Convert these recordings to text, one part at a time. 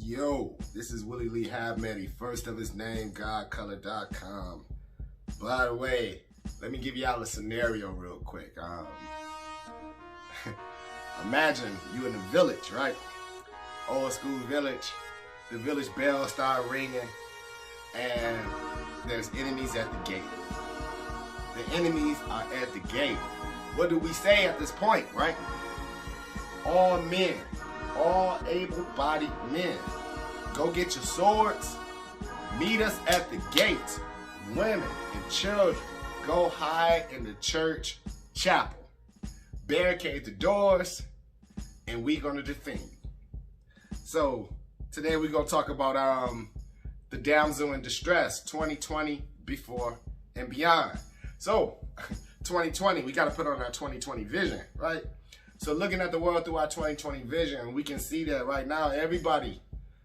Yo, this is Willie Lee Habmedi, first of his name, GodColor.com. By the way, let me give y'all a scenario real quick. Imagine you in a village, right? Old school village. The village bell start ringing, and there's enemies at the gate. The enemies are at the gate. What do we say at this point, right? All men, all able-bodied men, go get your swords, meet us at the gate. Women and children, go hide in the church chapel. Barricade the doors, and we're gonna defend you. So today we're gonna talk about the damsel in distress, 2020 before and beyond. So 2020, we gotta put on our 2020 vision, right? So looking at the world through our 2020 vision, we can see that right now everybody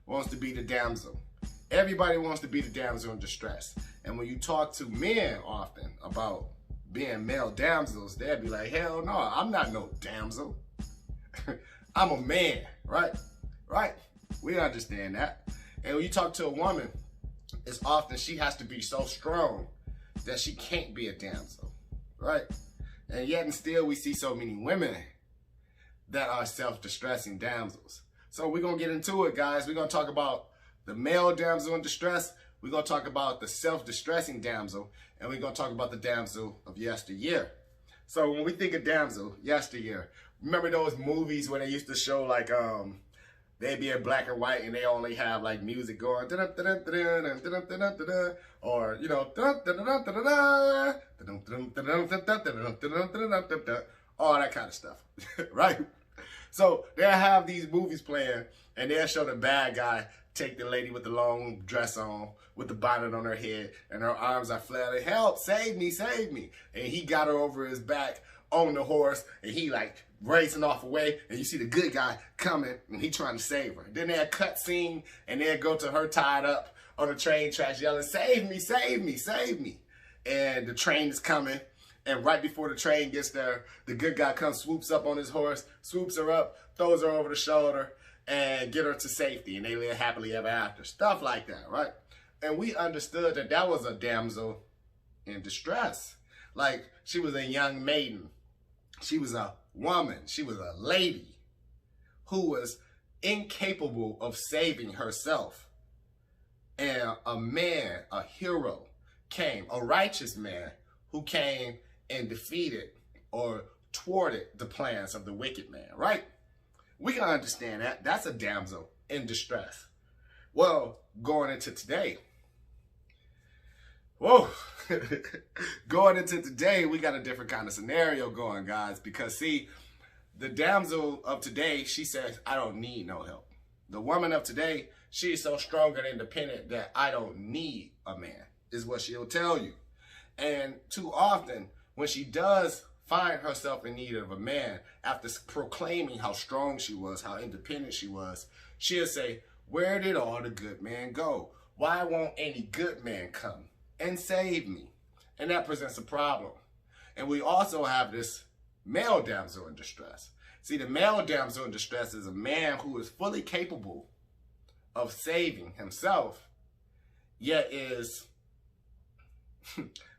wants to be the damsel. Everybody wants to be the damsel in distress. And when you talk to men often about being male damsels, they'll be like, hell no, I'm not no damsel. I'm a man, right? Right? We understand that. And when you talk to a woman, it's often she has to be so strong that she can't be a damsel, right? And yet and still we see so many women that are self-distressing damsels. So we're going to get into it, guys. We're going to talk about the male damsel in distress. We're going to talk about the self-distressing damsel. And we're going to talk about the damsel of yesteryear. So when we think of damsel, yesteryear, remember those movies where they used to show like, they'd be in black and white and they only have like music going, or, you know, all that kind of stuff, right? So they'll have these movies playing and they'll show the bad guy take the lady with the long dress on, with the bonnet on her head, and her arms are flailing, help, save me, save me. And he got her over his back on the horse, and he like racing off away, and you see the good guy coming, and he trying to save her. Then they'll cut scene, and they'll go to her tied up on the train tracks yelling, save me, save me, save me. And the train is coming, and right before the train gets there, the good guy comes, swoops up on his horse, swoops her up, throws her over the shoulder, and get her to safety, and they live happily ever after. Stuff like that, right? And we understood that that was a damsel in distress. Like, she was a young maiden. She was a woman. She was a lady who was incapable of saving herself. And a man, a hero, came, a righteous man, who came and defeated or thwarted the plans of the wicked man, right? We can understand that. That's a damsel in distress. Well, going into today, whoa, going into today, we got a different kind of scenario going, guys, because see, the damsel of today, she says, I don't need no help. The woman of today, she is so strong and independent that I don't need a man, is what she'll tell you. And too often, when she does find herself in need of a man, after proclaiming how strong she was, how independent she was, she'll say, where did all the good men go? Why won't any good man come and save me? And that presents a problem. And we also have this male damsel in distress. See, the male damsel in distress is a man who is fully capable of saving himself, yet is,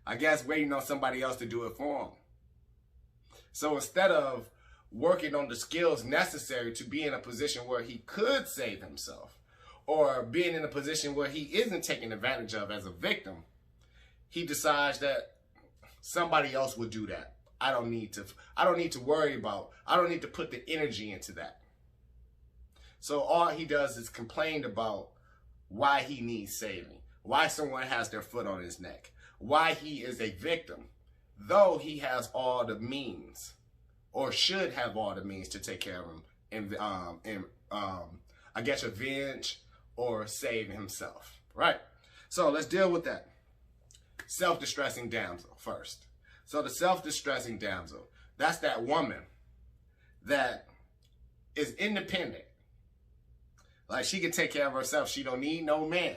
I guess, waiting on somebody else to do it for him. So instead of working on the skills necessary to be in a position where he could save himself, or being in a position where he isn't taken advantage of as a victim, he decides that somebody else will do that. I don't need to worry about, I don't need to put the energy into that. So all he does is complain about why he needs saving, why someone has their foot on his neck, why he is a victim, though he has all the means, or should have all the means to take care of him and I guess avenge or save himself, right? So let's deal with that. Self-distressing damsel first. So the self-distressing damsel, that's that woman that is independent. Like, she can take care of herself. She don't need no man.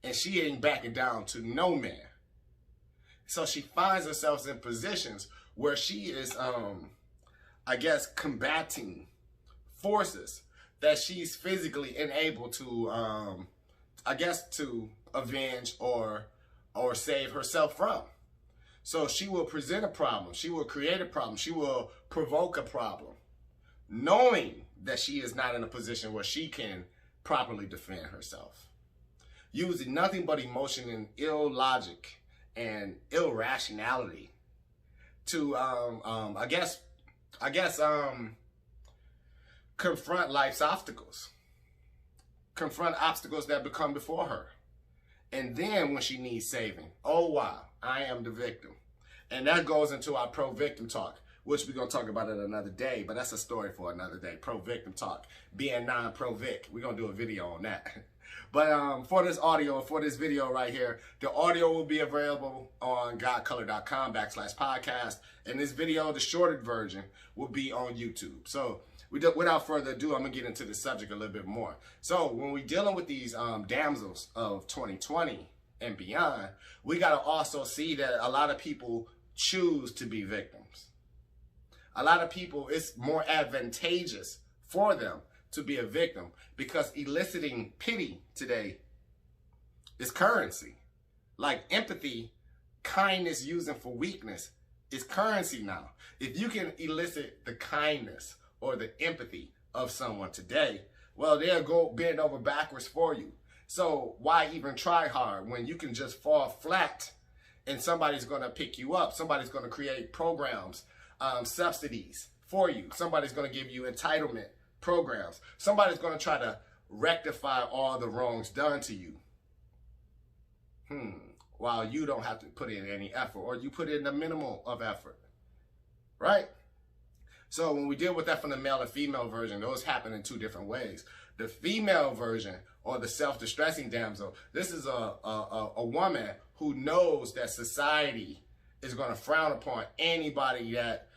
And she ain't backing down to no man. So she finds herself in positions where she is, I guess, combating forces that she's physically unable to, I guess, to avenge or save herself from. So she will present a problem. She will create a problem. She will provoke a problem, knowing that she is not in a position where she can properly defend herself. Using nothing but emotion and ill logic and irrationality to, I guess, confront life's obstacles. Confront obstacles that become before her. And then when she needs saving, oh wow, I am the victim. And that goes into our pro-victim talk, which we're going to talk about it another day, but that's a story for another day. Pro-victim talk, being non-pro-vic. We're going to do a video on that. But for this audio, for this video right here, the audio will be available on godcolor.com/podcast. And this video, the shorted version, will be on YouTube. So without further ado, I'm going to get into the subject a little bit more. So when we're dealing with these damsels of 2020 and beyond, we got to also see that a lot of people choose to be victims. A lot of people, it's more advantageous for them to be a victim because eliciting pity today is currency. Like empathy, kindness using for weakness is currency now. If you can elicit the kindness or the empathy of someone today, well, they'll go bend over backwards for you. So why even try hard when you can just fall flat and somebody's going to pick you up? Somebody's going to create programs, subsidies for you. Somebody's going to give you entitlement programs. Somebody's going to try to rectify all the wrongs done to you. While you don't have to put in any effort, or you put in the minimal of effort, right? So when we deal with that from the male and female version, those happen in two different ways. The female version, or the self-distressing damsel, this is a woman who knows that society is going to frown upon anybody that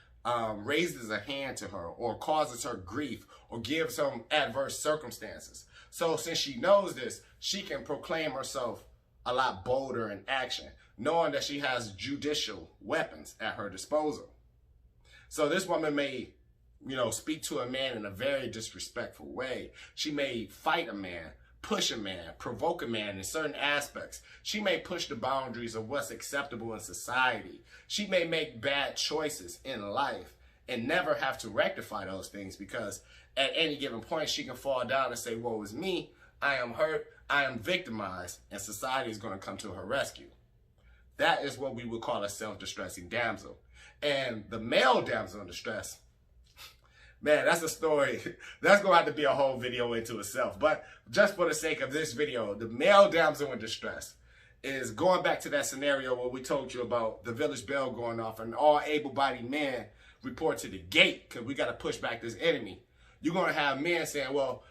raises a hand to her or causes her grief or gives some adverse circumstances. So since she knows this, she can proclaim herself a lot bolder in action, knowing that she has judicial weapons at her disposal. So this woman may, speak to a man in a very disrespectful way. She may fight a man, push a man, provoke a man in certain aspects. She may push the boundaries of what's acceptable in society. She may make bad choices in life and never have to rectify those things because at any given point she can fall down and say, woe is me, I am hurt, I am victimized, and society is going to come to her rescue. That is what we would call a self-distressing damsel. And the male damsel in distress, man, that's a story. That's going to have to be a whole video into itself. But just for the sake of this video, the male damsel in distress is going back to that scenario where we told you about the village bell going off and all able-bodied men report to the gate because we got to push back this enemy. You're going to have men saying, well,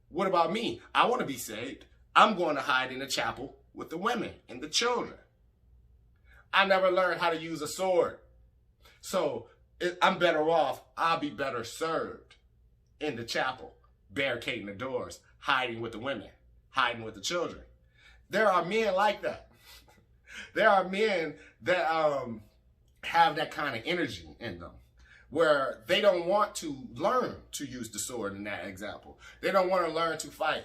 what about me? I want to be saved. I'm going to hide in the chapel with the women and the children. I never learned how to use a sword. So I'm better off. I'll be better served in the chapel, barricading the doors, hiding with the women, hiding with the children. There are men like that. There are men that have that kind of energy in them, where they don't want to learn to use the sword in that example. They don't want to learn to fight.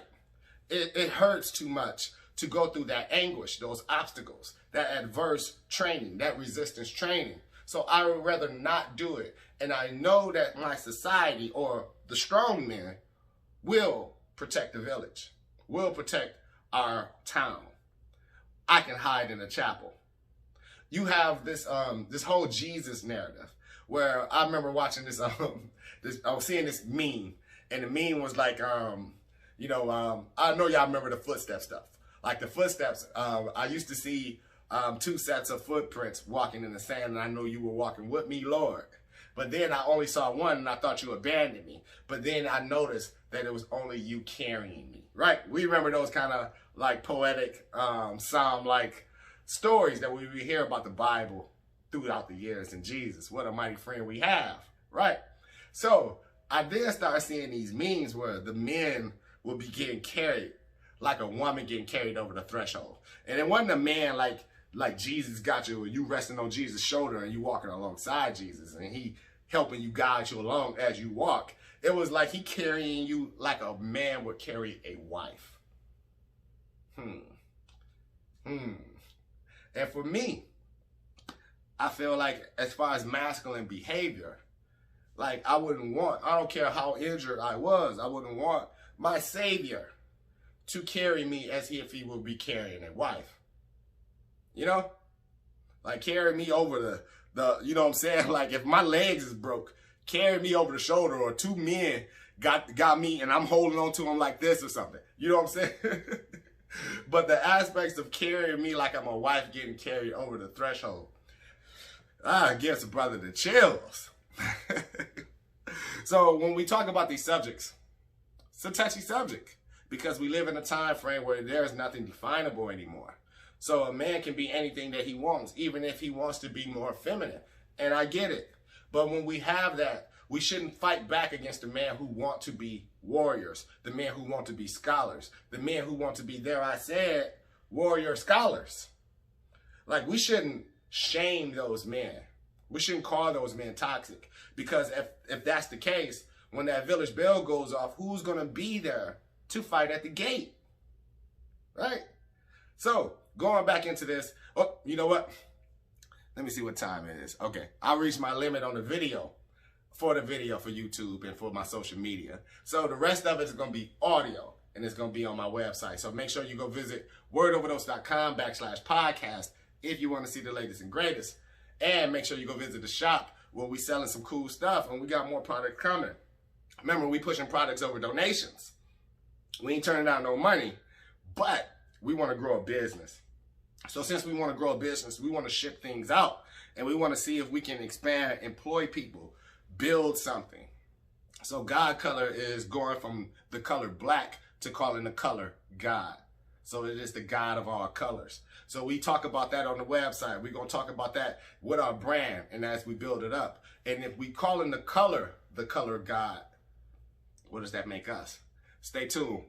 It hurts too much to go through that anguish, those obstacles, that adverse training, that resistance training. So I would rather not do it. And I know that my society or the strong men will protect the village, will protect our town. I can hide in a chapel. You have this this whole Jesus narrative where I remember watching this, I was seeing this meme, and the meme was like, I know y'all remember the footstep stuff. Like the footsteps, I used to see 2 sets of footprints walking in the sand, and I know you were walking with me, Lord. But then I only saw one, and I thought you abandoned me. But then I noticed that it was only you carrying me, right? We remember those kind of like poetic, psalm-like stories that we hear about the Bible throughout the years. And Jesus, what a mighty friend we have, right? So I then started seeing these memes where the men will be getting carried like a woman getting carried over the threshold. And it wasn't a man like Jesus got you, or you resting on Jesus' shoulder and you walking alongside Jesus and he helping you, guide you along as you walk. It was like he carrying you like a man would carry a wife. And for me, I feel like as far as masculine behavior, like I don't care how injured I was, I wouldn't want my savior to carry me as if he would be carrying a wife. You know? Like carry me over the you know what I'm saying? Like if my legs is broke, carry me over the shoulder, or two men got me and I'm holding on to them like this or something. You know what I'm saying? But the aspects of carrying me like I'm a wife getting carried over the threshold, it gives a brother the chills. So when we talk about these subjects, it's a touchy subject because we live in a time frame where there's nothing definable anymore. So a man can be anything that he wants, even if he wants to be more feminine. And I get it. But when we have that, we shouldn't fight back against the men who want to be warriors, the men who want to be scholars, the men who want to be, there I said, warrior scholars. Like, we shouldn't shame those men. We shouldn't call those men toxic. Because if that's the case, when that village bell goes off, who's going to be there to fight at the gate? Right? So, going back into this, oh, you know what? Let me see what time it is. Okay, I reached my limit on the video for YouTube and for my social media. So the rest of it is going to be audio, and it's going to be on my website. So make sure you go visit wordoverdose.com/podcast if you want to see the latest and greatest. And make sure you go visit the shop where we selling some cool stuff, and we got more products coming. Remember, we pushing products over donations. We ain't turning down no money, but we want to grow a business. So since we want to grow a business, we want to ship things out, and we want to see if we can expand, employ people, build something. So God color is going from the color black to calling the color God. So it is the God of all colors. So we talk about that on the website. We're going to talk about that with our brand and as we build it up. And if we call in the color God, what does that make us? Stay tuned.